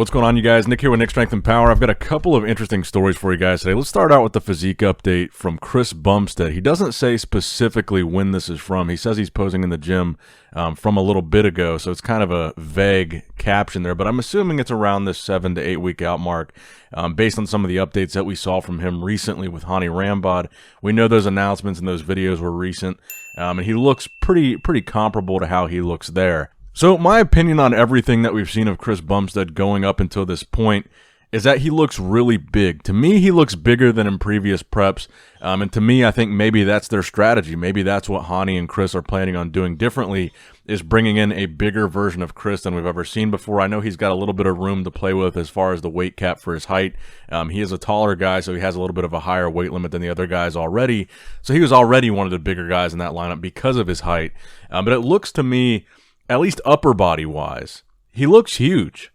What's going on, you guys? Nick here with Nick Strength and Power. I've got a couple of interesting stories for you guys today. Let's start out with the physique update from Chris Bumstead. He doesn't say specifically when this is from. He says he's posing in the gym from a little bit ago, so it's kind of a vague caption there, but I'm assuming it's around this 7 to 8 week out mark based on some of the updates that we saw from him recently with Hani Rambod. We know those announcements and those videos were recent, and he looks pretty comparable to how he looks there. So my opinion on everything that we've seen of Chris Bumstead going up until this point is that he looks really big. To me, he looks bigger than in previous preps, and to me, I think maybe that's their strategy. Maybe that's what Hani and Chris are planning on doing differently, is bringing in a bigger version of Chris than we've ever seen before. I know he's got a little bit of room to play with as far as the weight cap for his height. He is a taller guy, so he has a little bit of a higher weight limit than the other guys already. So he was already one of the bigger guys in that lineup because of his height. But it looks to me, at least upper body wise, he looks huge.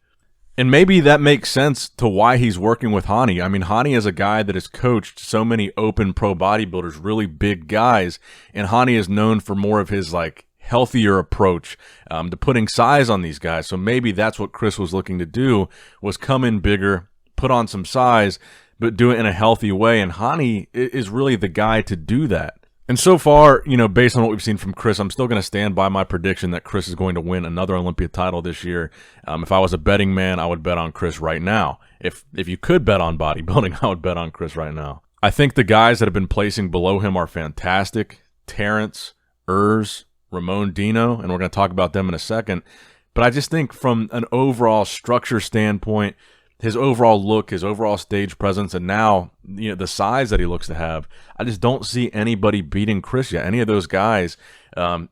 And maybe that makes sense to why he's working with Hani. I mean, Hani is a guy that has coached so many open pro bodybuilders, really big guys, and Hani is known for more of his healthier approach to putting size on these guys. So maybe that's what Chris was looking to do, was come in bigger, put on some size, but do it in a healthy way. And Hani is really the guy to do that. And so far, based on what we've seen from Chris, I'm still going to stand by my prediction that Chris is going to win another Olympia title this year. If I was a betting man, I would bet on Chris right now. If you could bet on bodybuilding, I would bet on Chris right now. I think the guys that have been placing below him are fantastic. Terrence, Urs, Ramon, Dino, and we're going to talk about them in a second. But I just think from an overall structure standpoint, his overall look, his overall stage presence, and now the size that he looks to have, I just don't see anybody beating Chris yet. Any of those guys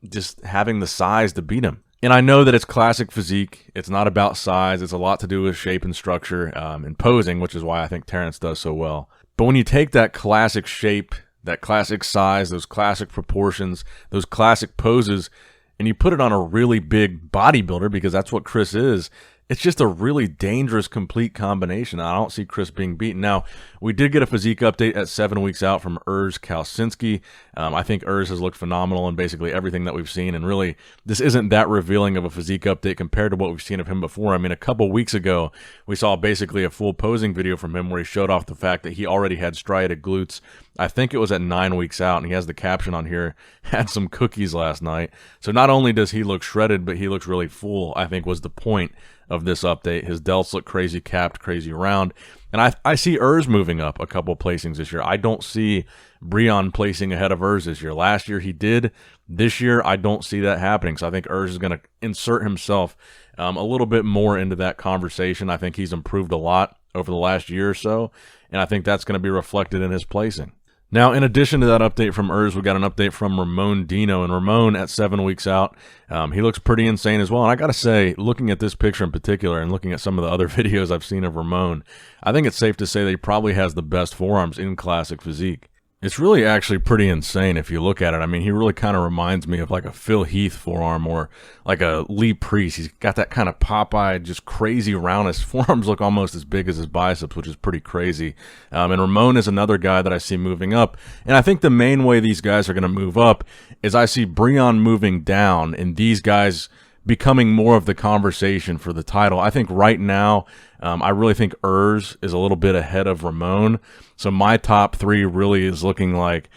just having the size to beat him. And I know that it's classic physique. It's not about size. It's a lot to do with shape and structure and posing, which is why I think Terrence does so well. But when you take that classic shape, that classic size, those classic proportions, those classic poses, and you put it on a really big bodybuilder, because that's what Chris is, it's just a really dangerous, complete combination. I don't see Chris being beaten. Now, we did get a physique update at 7 weeks out from Urs Kalecinski. I think Urs has looked phenomenal in basically everything that we've seen, and really, this isn't that revealing of a physique update compared to what we've seen of him before. I mean, a couple weeks ago, we saw basically a full posing video from him where he showed off the fact that he already had striated glutes. I think it was at 9 weeks out, and he has the caption on here, had some cookies last night. So not only does he look shredded, but he looks really full, I think was the point of this update. His delts look crazy capped, crazy round. And I see Urs moving up a couple placings this year. I don't see Breon placing ahead of Urs this year. Last year he did. This year I don't see that happening. So I think Urs is going to insert himself a little bit more into that conversation. I think he's improved a lot over the last year or so, and I think that's going to be reflected in his placing. Now, in addition to that update from Urs, we got an update from Ramon Dino, and Ramon at 7 weeks out, he looks pretty insane as well. And I got to say, looking at this picture in particular and looking at some of the other videos I've seen of Ramon, I think it's safe to say that he probably has the best forearms in classic physique. It's really actually pretty insane if you look at it. I mean, he really kind of reminds me of like a Phil Heath forearm or like a Lee Priest. He's got that kind of Popeye, just crazy roundness. Forearms look almost as big as his biceps, which is pretty crazy. And Ramon is another guy that I see moving up. And I think the main way these guys are going to move up is I see Breon moving down and these guys becoming more of the conversation for the title. I think right now, I really think Urs is a little bit ahead of Ramon. So my top three really is looking like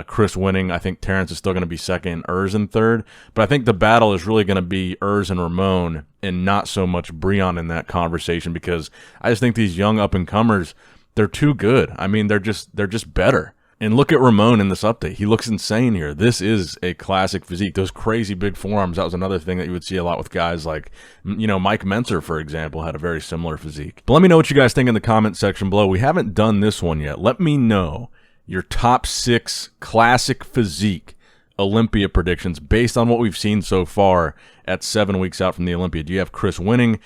Chris winning. I think Terrence is still going to be second and Urs in third. But I think the battle is really going to be Urs and Ramon and not so much Breon in that conversation, because I just think these young up-and-comers, they're too good. I mean, they're just better. And look at Ramon in this update. He looks insane here. This is a classic physique. Those crazy big forearms, that was another thing that you would see a lot with guys like, Mike Mentzer, for example, had a very similar physique. But let me know what you guys think in the comment section below. We haven't done this one yet. Let me know your top 6 classic physique Olympia predictions based on what we've seen so far at 7 weeks out from the Olympia. Do you have Chris winning?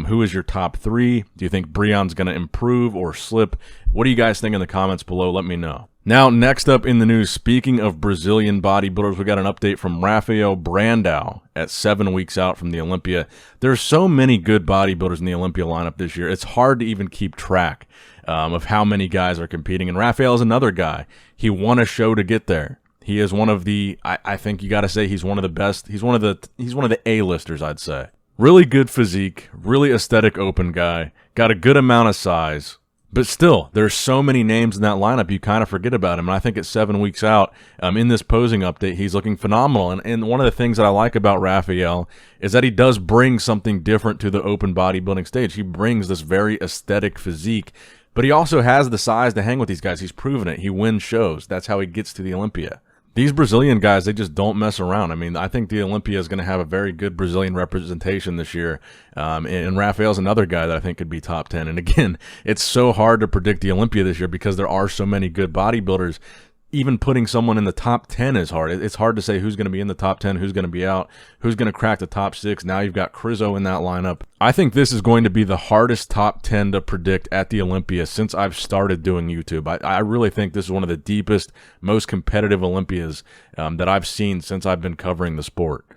Who is your top 3? Do you think Breon's going to improve or slip? What do you guys think in the comments below? Let me know. Now, next up in the news, speaking of Brazilian bodybuilders, we got an update from Rafael Brandao at 7 weeks out from the Olympia. There's so many good bodybuilders in the Olympia lineup this year. It's hard to even keep track of how many guys are competing. And Rafael is another guy. He won a show to get there. He is one of the, I think you got to say he's one of the best. He's one of the A-listers, I'd say. Really good physique, really aesthetic open guy, got a good amount of size. But still, there's so many names in that lineup, you kind of forget about him. And I think at 7 weeks out, in this posing update, he's looking phenomenal. And one of the things that I like about Rafael is that he does bring something different to the open bodybuilding stage. He brings this very aesthetic physique, but he also has the size to hang with these guys. He's proven it. He wins shows. That's how he gets to the Olympia. These Brazilian guys, they just don't mess around. I mean, I think the Olympia is going to have a very good Brazilian representation this year. And Rafael's another guy that I think could be top 10. And again, it's so hard to predict the Olympia this year because there are so many good bodybuilders. Even putting someone in the top 10 is hard. It's hard to say who's going to be in the top 10, who's going to be out, who's going to crack the top 6. Now you've got Krizo in that lineup. I think this is going to be the hardest top 10 to predict at the Olympia since I've started doing YouTube. I really think this is one of the deepest, most competitive Olympias that I've seen since I've been covering the sport.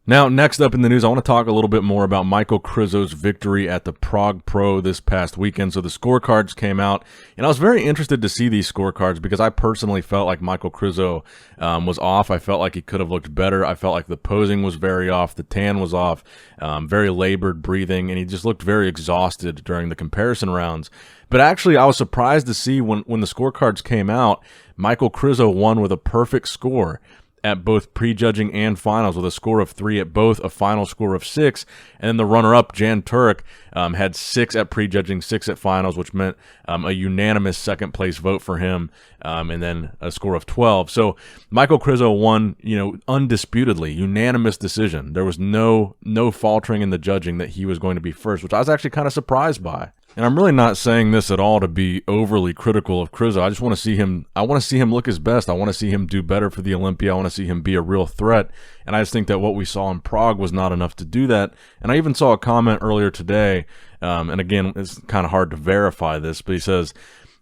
Now, next up in the news, I want to talk a little bit more about Michal Krizo's victory at the Prague Pro this past weekend. So the scorecards came out, and I was very interested to see these scorecards because I personally felt like Michal Krizo was off. I felt like he could have looked better. I felt like the posing was very off. The tan was off, very labored breathing, and he just looked very exhausted during the comparison rounds. But actually, I was surprised to see when the scorecards came out, Michal Krizo won with a perfect score at both prejudging and finals with a score of 3 at both, a final score of 6, and then the runner-up, Jan Turek, had 6 at prejudging, 6 at finals, which meant a unanimous second-place vote for him, and then a score of 12. So Michal Krizo won, undisputedly, unanimous decision. There was no faltering in the judging that he was going to be first, which I was actually kind of surprised by. And I'm really not saying this at all to be overly critical of Krizo. I just want to see him. I want to see him look his best. I want to see him do better for the Olympia. I want to see him be a real threat. And I just think that what we saw in Prague was not enough to do that. And I even saw a comment earlier today. And again, it's kind of hard to verify this, but he says,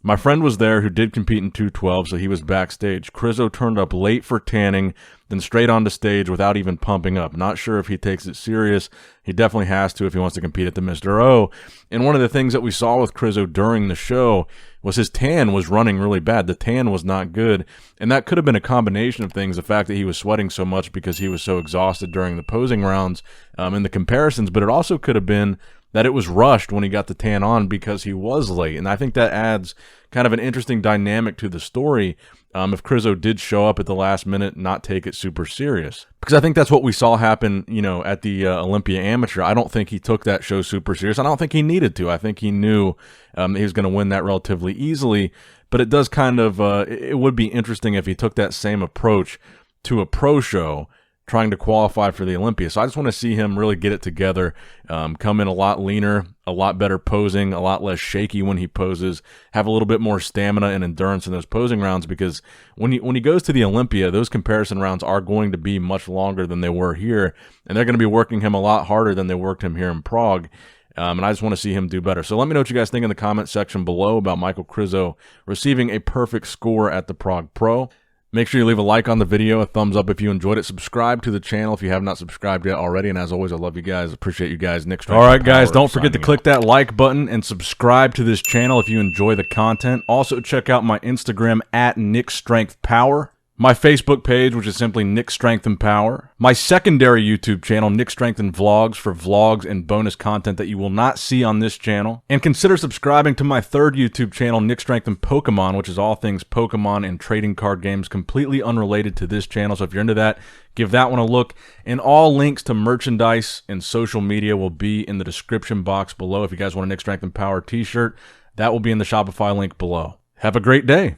"My friend was there who did compete in 212, so he was backstage. Krizo turned up late for tanning, then straight onto stage without even pumping up. Not sure if he takes it serious. He definitely has to if he wants to compete at the Mr. O." And one of the things that we saw with Krizo during the show was his tan was running really bad. The tan was not good, and that could have been a combination of things. The fact that he was sweating so much because he was so exhausted during the posing rounds and the comparisons, but it also could have been that it was rushed when he got the tan on because he was late. And I think that adds kind of an interesting dynamic to the story if Krizo did show up at the last minute and not take it super serious. Because I think that's what we saw happen, at the Olympia Amateur. I don't think he took that show super serious. I don't think he needed to. I think he knew he was going to win that relatively easily. But it does kind of, it would be interesting if he took that same approach to a pro show, trying to qualify for the Olympia. So I just want to see him really get it together, come in a lot leaner, a lot better posing, a lot less shaky when he poses, have a little bit more stamina and endurance in those posing rounds, because when he goes to the Olympia, those comparison rounds are going to be much longer than they were here, and they're going to be working him a lot harder than they worked him here in Prague. And I just want to see him do better. So let me know what you guys think in the comment section below about Michal Krizo receiving a perfect score at the Prague Pro. Make sure you leave a like on the video, a thumbs up if you enjoyed it. Subscribe to the channel if you have not subscribed yet already. And as always, I love you guys. Appreciate you guys. Nick Strength. All right, guys, don't forget to click that like button and subscribe to this channel if you enjoy the content. Also, check out my Instagram at Nick Strength Power. My Facebook page, which is simply Nick Strength and Power. My secondary YouTube channel, Nick Strength and Vlogs, for vlogs and bonus content that you will not see on this channel. And consider subscribing to my third YouTube channel, Nick Strength and Pokemon, which is all things Pokemon and trading card games, completely unrelated to this channel. So if you're into that, give that one a look. And all links to merchandise and social media will be in the description box below. If you guys want a Nick Strength and Power t-shirt, that will be in the Shopify link below. Have a great day.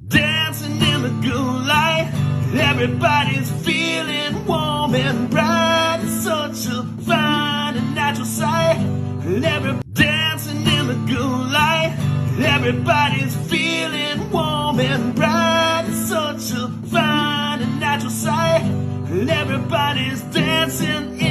Dancing in the good light, everybody's feeling warm and bright. It's such a fine and natural sight. Dancing in the good light, everybody's feeling warm and bright. It's such a fine and natural sight. Everybody's dancing